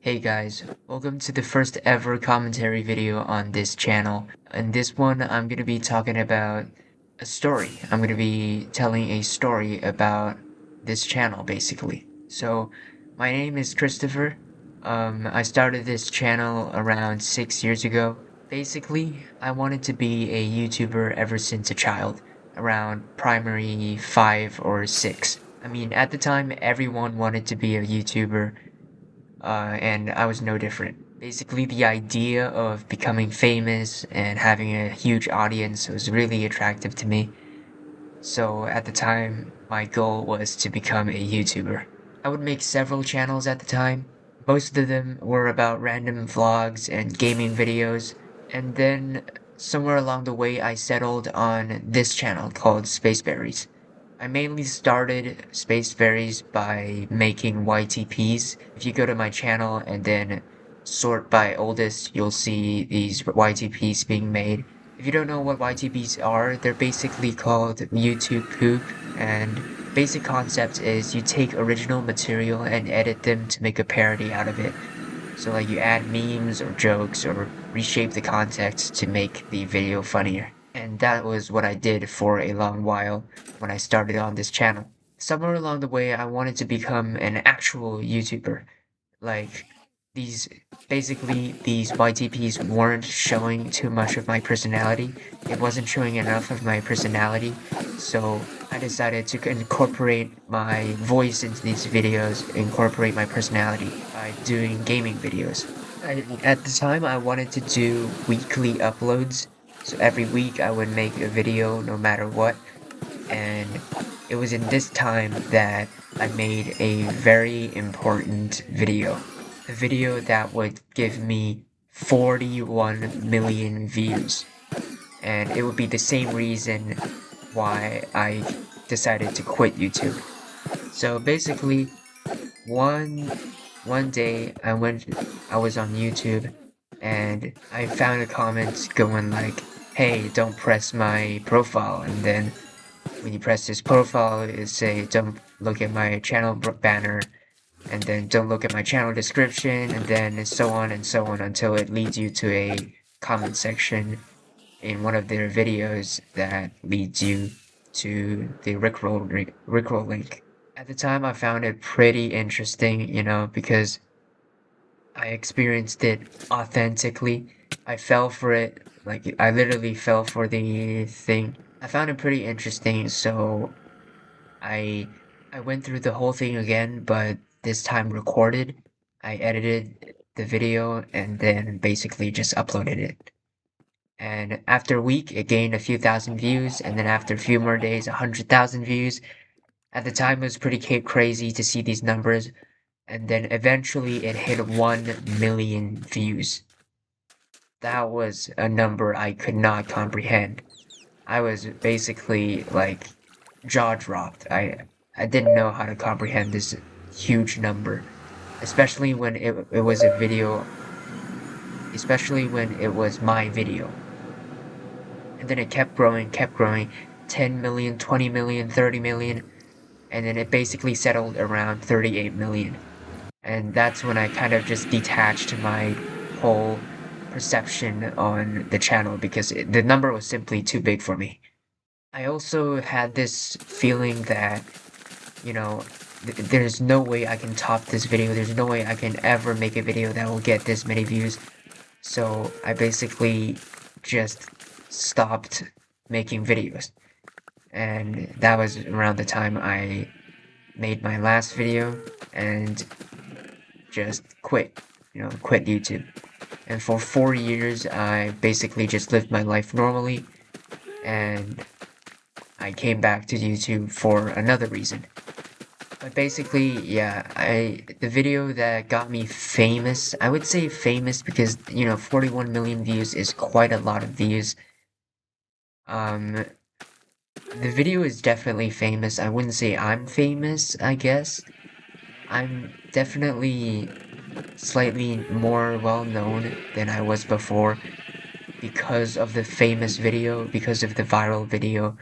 Hey guys, welcome to the first ever commentary video on this channel. In this one, I'm going to be talking about a story. I'm going to be telling a story about this channel, basically. So, my name is Christopher. I started this channel around 6 years ago. Basically, I wanted to be a YouTuber ever since a child, around primary 5 or 6. I mean, at the time, everyone wanted to be a YouTuber, and I was no different. Basically, the idea of becoming famous and having a huge audience was really attractive to me. So at the time, my goal was to become a YouTuber. I would make several channels at the time. Most of them were about random vlogs and gaming videos. And then somewhere along the way, I settled on this channel called Spaceberries. I mainly started Spaceberries by making YTPs. If you go to my channel and then sort by oldest, you'll see these YTPs being made. If you don't know what YTPs are, they're basically called YouTube poop, and basic concept is you take original material and edit them to make a parody out of it. So like you add memes or jokes or reshape the context to make the video funnier. And that was what I did for a long while when I started on this channel. Somewhere along the way, I wanted to become an actual YouTuber. Like, these these YTPs weren't showing too much of my personality. It wasn't showing enough of my personality, so I decided to incorporate my voice into these videos, incorporate my personality by doing gaming videos. At the time, I wanted to do weekly uploads, so every week I would make a video no matter what, and it was in this time that I made a very important video. A video that would give me 41 million views. And it would be the same reason why I decided to quit YouTube. So basically, one one day I was on YouTube and I found a comment going like, "Hey, don't press my profile," and then when you press this profile, it say don't look at my channel banner, and then don't look at my channel description, and then so on and so on until it leads you to a comment section in one of their videos that leads you to the Rickroll link. At the time, I found it pretty interesting, because I experienced it authentically. I fell for it, like I literally fell for the thing. I found it pretty interesting, so I I went through the whole thing again, but this time recorded. I edited the video and then basically just uploaded it. And after a week, it gained a few thousand views, and then after a few more days, 100,000 views. At the time, it was pretty crazy to see these numbers, and then eventually it hit 1 million views. That was a number I could not comprehend. I was basically like jaw dropped. I didn't know how to comprehend this huge number, especially when it was a video, especially when it was my video. And then it kept growing, 10 million, 20 million, 30 million, and then it basically settled around 38 million. And that's when I kind of just detached my whole perception on the channel because the number was simply too big for me. I also had this feeling that, you know, there's no way I can top this video. There's no way I can ever make a video that will get this many views. So I basically just stopped making videos. And that was around the time I made my last video and just quit YouTube. And for 4 years, I basically just lived my life normally, and I came back to YouTube for another reason. But basically, yeah, the video that got me famous, I would say famous because, 41 million views is quite a lot of views. Um, the video is definitely famous. I wouldn't say I'm famous, I guess. I'm definitely slightly more well known than I was before because of the famous video, because of the viral video.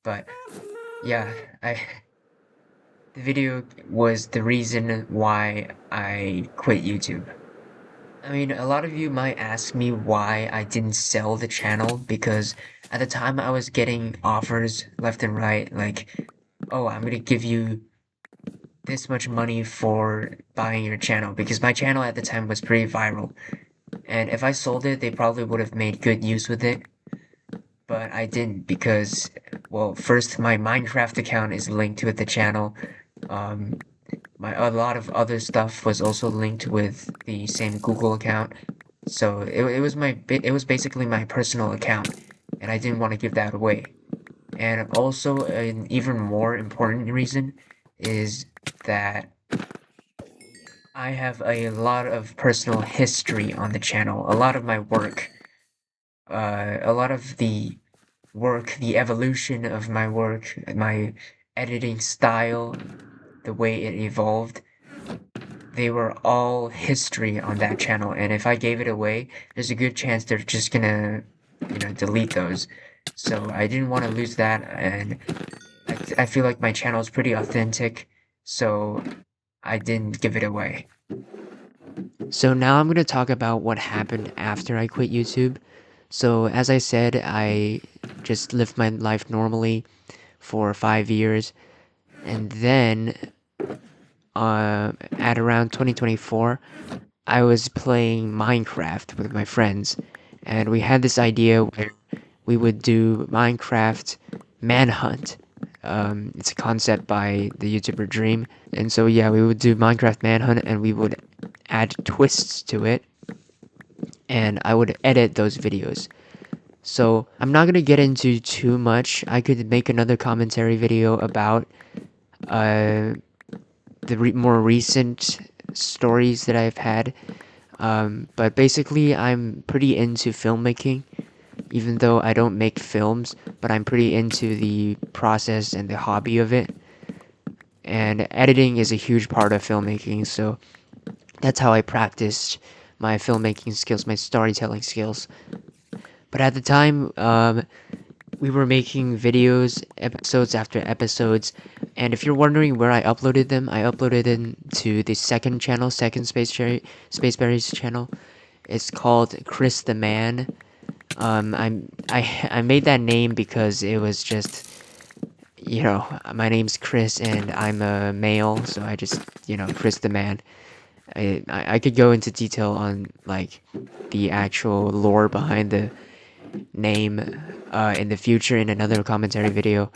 But yeah, I The video was the reason why I quit YouTube. I mean, a lot of you might ask me why I didn't sell the channel because at the time I was getting offers left and right, like, oh, I'm gonna give you this much money for buying your channel because my channel at the time was pretty viral. And if I sold it, they probably would have made good use with it. But I didn't because, well, first, my Minecraft account is linked with the channel. Um, a lot of other stuff was also linked with the same Google account. So it was basically my personal account, and I didn't want to give that away. And also, an even more important reason is that I have a lot of personal history on the channel, a lot of my work, a lot of the work, the evolution of my work, my editing style, the way it evolved, they were all history on that channel. And if I gave it away, there's a good chance they're just gonna, delete those. So I didn't want to lose that, and I feel like my channel is pretty authentic, so I didn't give it away. So now I'm going to talk about what happened after I quit YouTube. So as I said, I just lived my life normally for 5 years, and then at around 2024, I was playing Minecraft with my friends, and we had this idea where we would do Minecraft Manhunt. It's a concept by the YouTuber Dream, and so yeah, we would do Minecraft Manhunt, and we would add twists to it, and I would edit those videos. So I'm not gonna get into too much. I could make another commentary video about uh, the more recent stories that I've had. But basically, I'm pretty into filmmaking, even though I don't make films, but I'm pretty into the process and the hobby of it. And editing is a huge part of filmmaking, so that's how I practiced my filmmaking skills, my storytelling skills. But at the time, we were making videos, episodes after episodes, and if you're wondering where I uploaded them, I uploaded them to the second channel, second Spaceberry's channel. It's called Chris the Man. I made that name because it was just, my name's Chris and I'm a male, so I just, Chris the Man. I could go into detail on like the actual lore behind the name in the future in another commentary video.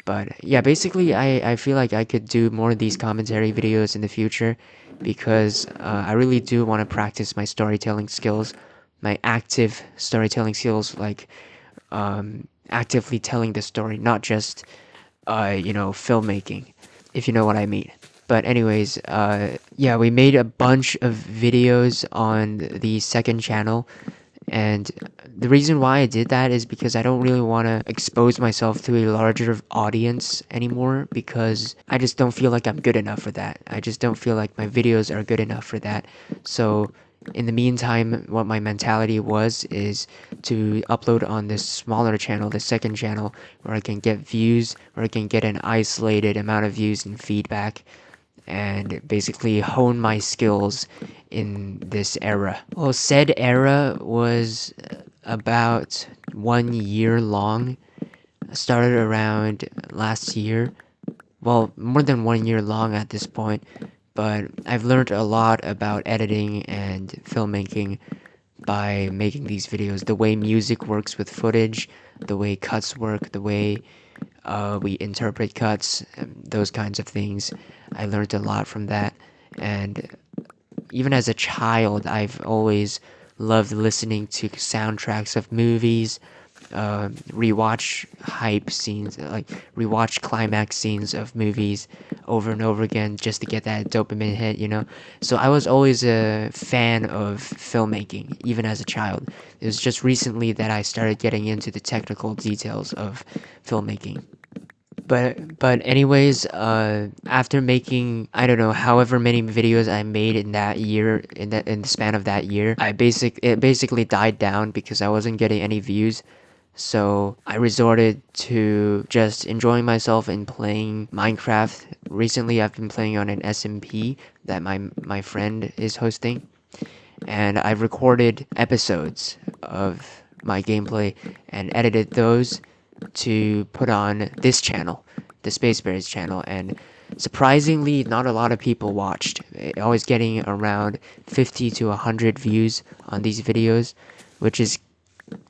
But yeah, basically I feel like I could do more of these commentary videos in the future because I really do want to practice my storytelling skills, my active storytelling skills, like actively telling the story, not just filmmaking, if you know what I mean. But anyways, yeah, we made a bunch of videos on the second channel, and the reason why I did that is because I don't really want to expose myself to a larger audience anymore because I just don't feel like I'm good enough for that. I just don't feel like my videos are good enough for that. So in the meantime, what my mentality was is to upload on this smaller channel, the second channel, where I can get views, where I can get an isolated amount of views and feedback, and basically hone my skills in this era. Well, said era was about 1 year long. Started around last year. Well, more than 1 year long at this point, but I've learned a lot about editing and filmmaking by making these videos. The way music works with footage, the way cuts work, the way we interpret cuts, those kinds of things. I learned a lot from that, and even as a child, I've always loved listening to soundtracks of movies, rewatch hype scenes, like rewatch climax scenes of movies over and over again just to get that dopamine hit. So I was always a fan of filmmaking, even as a child. It was just recently that I started getting into the technical details of filmmaking. But anyways, after making, I don't know, however many videos I made in that year, in the span of that year, it basically died down because I wasn't getting any views. So I resorted to just enjoying myself and playing Minecraft. Recently, I've been playing on an SMP that my friend is hosting, and I've recorded episodes of my gameplay and edited those to put on this channel, the Space Bears channel, and surprisingly, not a lot of people watched. I was getting around 50 to 100 views on these videos, which is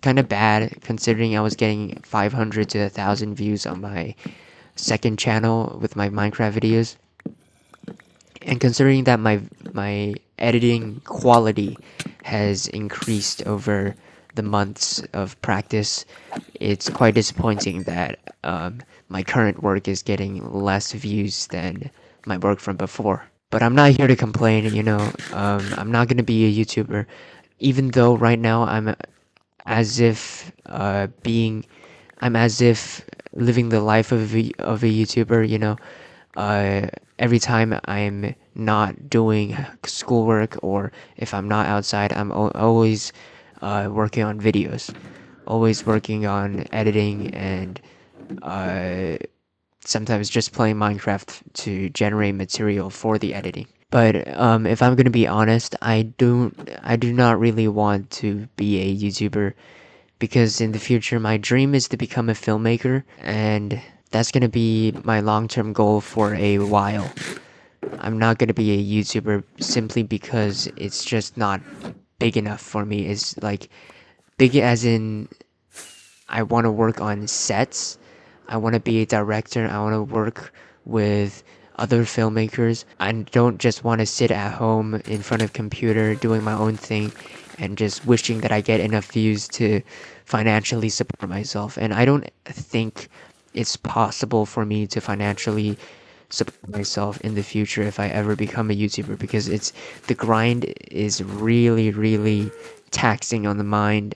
kind of bad considering I was getting 500 to 1,000 views on my second channel with my Minecraft videos. And considering that my editing quality has increased over the months of practice, it's quite disappointing that my current work is getting less views than my work from before. But I'm not here to complain, you know. I'm not gonna be a YouTuber, even though right now as if being I'm as if living the life of a YouTuber, you know. Uh, every time I'm not doing schoolwork or if I'm not outside, I'm always working on videos, always working on editing and uh, sometimes just playing Minecraft to generate material for the editing. But if I'm gonna be honest, I do not really want to be a YouTuber because in the future my dream is to become a filmmaker, and that's gonna be my long-term goal for a while. I'm not gonna be a YouTuber simply because it's just not big enough for me. It's like big as in I want to work on sets. I want to be a director. I want to work with other filmmakers. I don't just want to sit at home in front of computer doing my own thing and just wishing that I get enough views to financially support myself. And I don't think it's possible for me to financially support myself in the future if I ever become a YouTuber, because the grind is really taxing on the mind,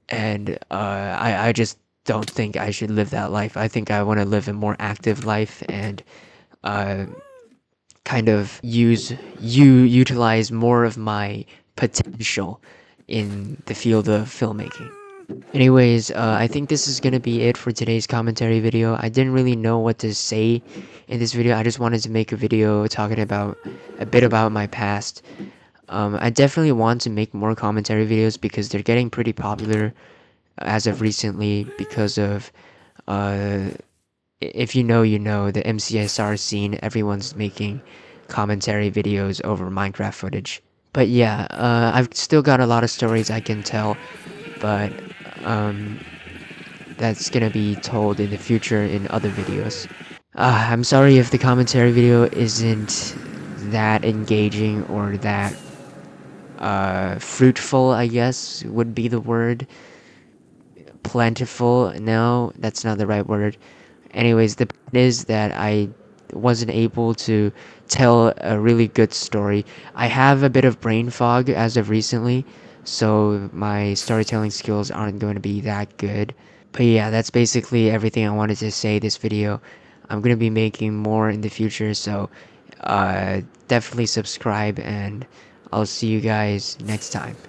and I just don't think I should live that life. I think I want to live a more active life and uh, kind of utilize more of my potential in the field of filmmaking. Anyways, I think this is gonna be it for today's commentary video. I didn't really know what to say in this video. I just wanted to make a video talking about a bit about my past. I definitely want to make more commentary videos because they're getting pretty popular as of recently because of uh if you know, you know, the MCSR scene. Everyone's making commentary videos over Minecraft footage. But yeah, I've still got a lot of stories I can tell, but um that's gonna be told in the future in other videos. I'm sorry if the commentary video isn't that engaging or that fruitful, I guess would be the word. Plentiful, no, that's not the right word. Anyways, the point is that I wasn't able to tell a really good story. I have a bit of brain fog as of recently, so my storytelling skills aren't going to be that good. But yeah, that's basically everything I wanted to say this video. I'm going to be making more in the future, so definitely subscribe, and I'll see you guys next time.